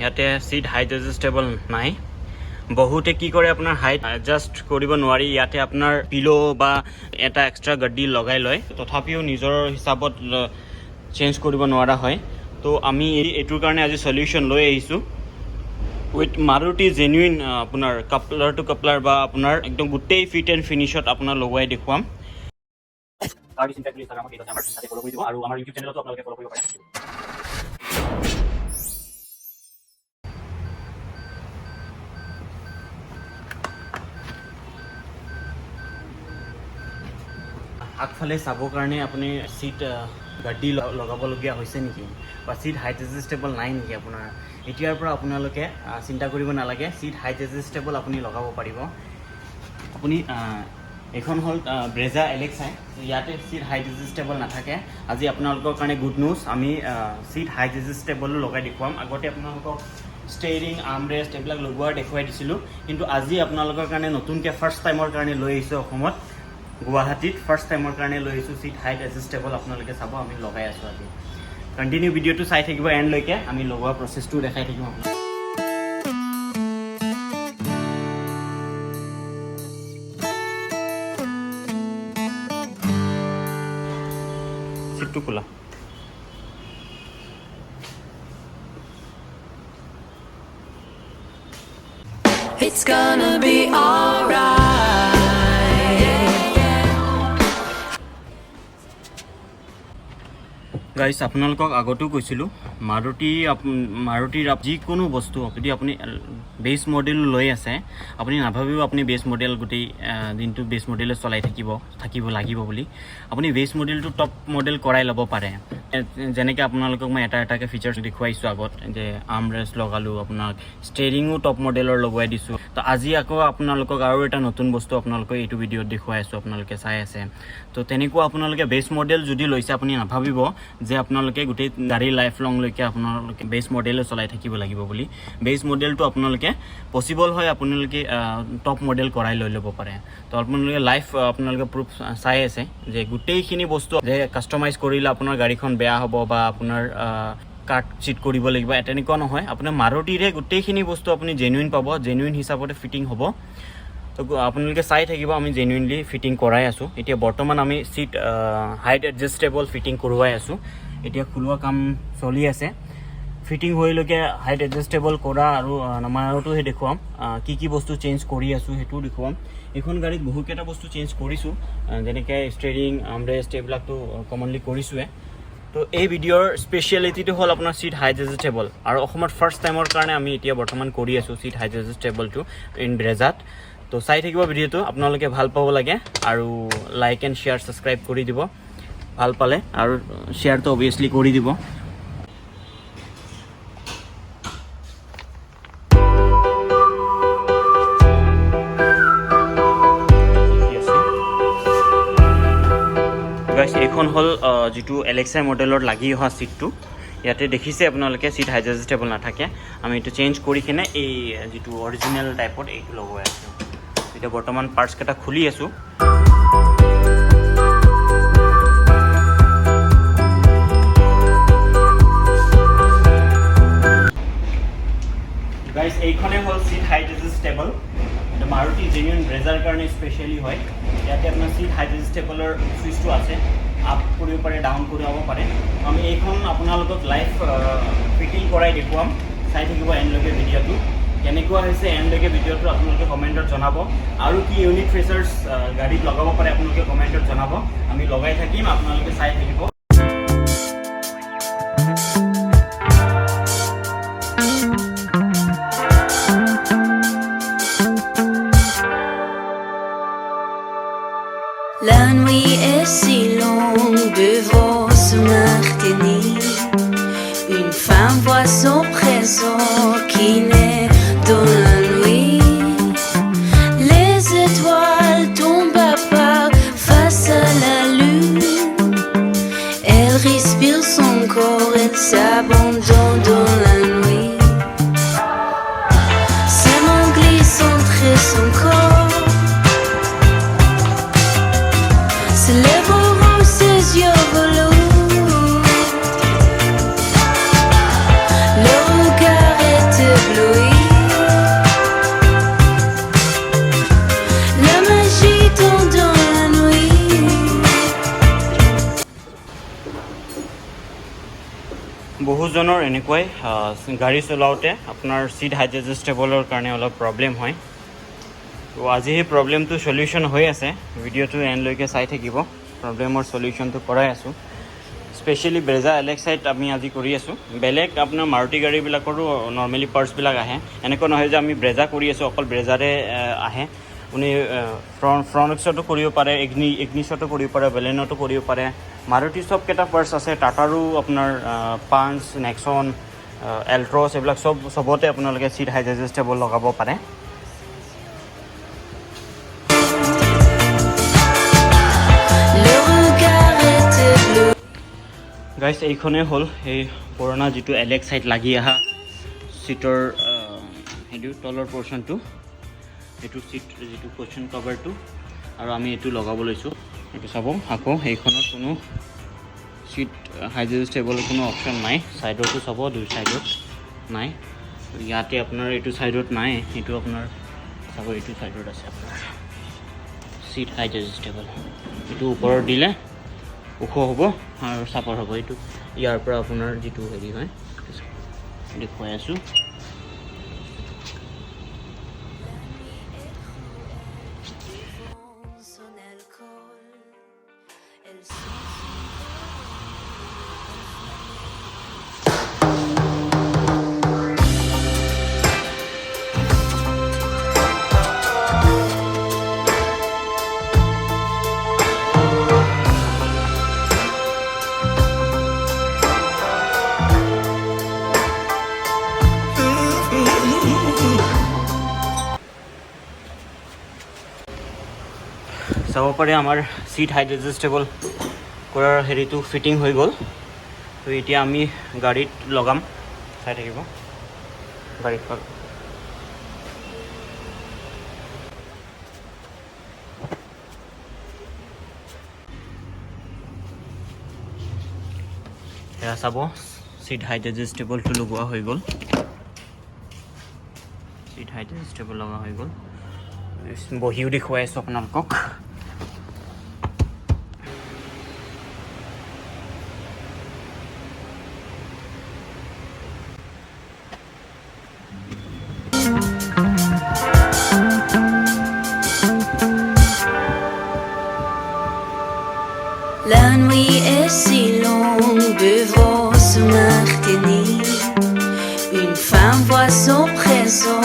ইয়াতে seat height এডজাস্টেবল নাই বহুতে কি কৰে আপোনাৰ হাইট এডজাস্ট কৰিব নোৱাৰি ইয়াতে আপোনাৰ পিলো বা এটা এক্সট্ৰা গাড্ডি লগাই লয় তথাপিও নিজৰ হিচাপত চেঞ্জ কৰিব নোৱাৰা হয় তো আমি এইটোৰ কাৰণে আজি সলিউশন লৈ আহিছো উইথ মাৰুতি জেনুইন আপোনাৰ কাপলাৰ টু কাপলাৰ বা আপোনাৰ একদম গুটেই ফিট এণ্ড ফিনিশত আপোনাৰ লগাই দেখুৱাম Car Disinfect Instagram পেজত আমাৰ সাথে ফলো কৰি দিব আৰু আমাৰ YouTube চেনেলতো আপোনালোকে ফলো কৰিব পাৰে আগফালে চাবৰ কাৰণে আপুনি সিট গাড্ডি লগাবলগীয়া হৈছে নেকি বা সিট হাইট এডজাস্টেবল নাই নেকি আপোনাৰ এতিয়াৰ পৰা আপোনালোকে চিন্তা কৰিব নালাগে সিট হাইট এডজাস্টেবল আপুনি লগাব পাৰিব আপুনি এখন হল ব্ৰেজা এলেক্সা ইয়াতে সিট হাইট এডজাস্টেবল নাথাকে আজি আপোনালোকৰ কাৰণে গুড নিউজ আমি সিট হাইট এডজাস্টেবল লগাই দেখুৱাম আগতে আপোনালোকক ষ্টেৰিং আৰ্মৰেষ্ট এইবিলাক লগোৱাৰ দেখুৱাই দিছিলোঁ কিন্তু আজি আপোনালোকৰ কাৰণে নতুনকৈ ফাৰ্ষ্ট টাইমৰ কাৰণে লৈ আহিছোঁ অসমত গুৱাহাটীত ফাৰ্ষ্ট টাইমৰ কাৰণে লৈ আহিছোঁ সিট হাইট এডজাস্টেবল আপোনালোকে চাব আমি লগাই আছোঁ আজি কণ্টিনিউ ভিডিঅ'টো চাই থাকিব এণ্ডলৈকে আমি লগোৱা প্ৰচেছটো দেখাই থাকিম আপোনাক সিটটো খোলা It's gonna be alright. Guys আপোনালোকক আগতেও কৈছিলোঁ মাৰুতিৰ যিকোনো বস্তু যদি আপুনি বেছ মডেল লৈ আছে আপুনি নাভাবিব আপুনি বেছ মডেল গোটেই দিনটো বেছ মডেলে চলাই থাকিব লাগিব বুলি আপুনি বেছ মডেলটো টপ মডেল কৰাই ল'ব পাৰে যেনেকৈ আপোনালোকক মই এটাকৈ ফিচাৰ্ছ দেখুৱাইছোঁ আগত যে আৰ্মৰেষ্ট লগালোঁ আপোনাক ষ্টেৰিঙো টপ মডেলৰ লগাই দিছোঁ তো আজি আকৌ আপোনালোকক আৰু এটা নতুন বস্তু আপোনালোকক এইটো ভিডিঅ'ত দেখুৱাই আছোঁ আপোনালোকে চাই আছে তো তেনেকুৱা আপোনালোকে বেছ মডেল যদি লৈছে আপুনি নাভাবিব যে আপোনালোকে গোটেই গাড়ী লাইফ লংলৈকে আপোনালোকে বেছ মডেলে চলাই থাকিব লাগিব বুলি বেছ মডেলটো আপোনালোকে পচিবল হয় আপোনালোকে টপ মডেল কৰাই লৈ ল'ব পাৰে তো আপোনালোকে লাইফ আপোনালোকে প্ৰুফ চাই আছে যে গোটেইখিনি বস্তু যে কাষ্টমাইজ কৰিলে আপোনাৰ গাড়ীখন বেয়া হ'ব বা আপোনাৰ কাট চিট কৰিব লাগিব তেনেকুৱা নহয় আপোনাৰ মাৰুতিৰে গোটেইখিনি বস্তু আপুনি জেনুইন পাব জেনুইন হিচাপতে ফিটিং হ'ব তো আপোনালোকে চাই থাকিব আমি জেনুইনলি ফিটিং কৰাই আছোঁ এতিয়া বৰ্তমান আমি সিট হাইট এডজাষ্টেবল ফিটিং কৰোৱাই আছোঁ এতিয়া খোলোৱা কাম চলি আছে ফিটিং হৈলৈকে হাইট এডজাষ্টেবল কৰা আৰু নমাৰটোহে দেখুৱাম কি বস্তু চেঞ্জ কৰি আছোঁ সেইটোও দেখুৱাম এখন গাড়ীত বহুকেইটা বস্তু চেঞ্জ কৰিছোঁ যেনেকৈ ষ্টেৰিং আৰ্মৰেষ্ট এইবিলাকতো কমনলি কৰিছোঁৱে তো এই ভিডিঅ'ৰ স্পেচিয়েলিটিটো হ'ল আপোনাৰ সিট হাইট এডজাষ্টেবল আৰু অসমত ফাৰ্ষ্ট টাইমৰ কাৰণে আমি এতিয়া বৰ্তমান কৰি আছোঁ সিট হাইট এডজাষ্টেবলটো ইন ব্ৰেজাত তো চাই থাকিব ভিডিঅ'টো আপোনালোকে ভাল পাব লাগে আৰু লাইক এণ্ড শ্বেয়াৰ ছাবস্ক্ৰাইব কৰি দিব ভাল পালে আৰু শ্বেয়াৰটো অবভিয়াছলি কৰি দিব গাইস এইখন হ'ল যিটো এলেক্সা মডেলত লাগি অহা সিটটো ইয়াতে দেখিছে আপোনালোকে সিট হাইট এডজাষ্টেবল নাথাকে আমি এইটো চেঞ্জ কৰি কিনে এই যিটো অৰিজিনেল টাইপত এইটো লগাই আছোঁ এতিয়া বৰ্তমান পাৰ্টছকেইটা খুলি আছোঁ গাইস এইখনে হ'ল সিট হাইট এডজাষ্টেবল এটা মাৰুতি জেনুইন ব্ৰেজাৰ কাৰণে স্পেচিয়েলি হয় ইয়াতে আপোনাৰ সিট হাইট এডজাষ্টেবলৰ চুইচটো আছে আপ কৰিব পাৰে ডাউন কৰিব পাৰে আমি এইখন আপোনালোকক লাইভ ফিটিং কৰাই দেখুৱাম চাই থাকিব এণ্ডলৈকে ভিডিঅ'টো কেনেকুৱা হৈছে এণ্ডলৈকে ভিডিঅ'টো আপোনালোকে কমেণ্টত জনাব আৰু কি ইউনিক ফিচাৰ্ছ গাড়ীত লগাব পাৰে আপোনালোকে কমেণ্টত জনাব আমি লগাই থাকিম আপোনালোকে চাই থাকিব La nuit est si longue devant se maintenir. Une femme voit son présent qui naît dans la nuit. Les étoiles tombent à part face à la lune. বহুজনৰ এনেকুৱাই গাড়ী চলাওঁতে আপোনাৰ সিট হাইট এডজাষ্টেবলৰ কাৰণে অলপ প্ৰব্লেম হয় তো আজি সেই প্ৰব্লেমটো সলিউশন হৈ আছে ভিডিঅ'টো এণ্ডলৈকে চাই থাকিব প্ৰব্লেমৰ সলিউশনটো কৰাই আছোঁ স্পেচিয়েলি ব্ৰেজা এলেক্সাইড আমি আজি কৰি আছোঁ বেলেগ আপোনাৰ মাৰুতি গাড়ীবিলাকৰো নৰ্মেলি পাৰ্টছবিলাক আহে এনেকুৱা নহয় যে আমি ব্ৰেজা কৰি আছোঁ অকল ব্ৰেজাৰে আহে আপুনি ফ্ৰনক্সতো কৰিব পাৰে ইগনিছতো কৰিব পাৰে বেলেনতো কৰিব পাৰে মাৰুতি সবকেইটা পাৰ্টছ আছে টাটাৰো আপোনাৰ পাঞ্চ নেক্সন এল্ট্ৰছ এইবিলাক চবতে আপোনালোকে সিট হাইট এডজাষ্টেবল লগাব পাৰে Le regard était bleu. গাইছ এইখনেই হ'ল এই পুৰণা যিটো এলেক্সাইড লাগি অহা সিটৰ সেইটো তলৰ পৰ্চনটো এইটো সিট যিটো কুশ্যন কভাৰটো আৰু আমি এইটো লগাব লৈছোঁ এইটো চাব আকৌ এইখনত কোনো সিট হাইট এডজাষ্টেবল কোনো অপশ্যন নাই সাইডতো চাব দুই সাইডত নাই ইয়াতে আপোনাৰ এইটো সাইডত নাই এইটো আপোনাৰ চাব এইটো সাইডত আছে আপোনাৰ সিট হাইট এডজাষ্টেবল এইটো ওপৰত দিলে ওখ হ'ব আৰু চাপৰ হ'ব এইটো ইয়াৰ পৰা আপোনাৰ যিটো হেৰি হয় দেখুৱাই আছোঁ Son alcool, elle চাব পাৰে আমাৰ সিট হাইট এডজাষ্টেবল কৰাৰ হেৰিটো ফিটিং হৈ গ'ল তো এতিয়া আমি গাড়ীত লগাম চাই থাকিব গাড়ীত এয়া চাব সিট হাইট এডজাষ্টেবলটো লগোৱা হৈ গ'ল সিট হাইট এডজাষ্টেবল লগা হৈ গ'ল বহিও দেখুৱাই আছোঁ আপোনালোকক La nuit est si longue devant ce maintenir. Une femme voit son présent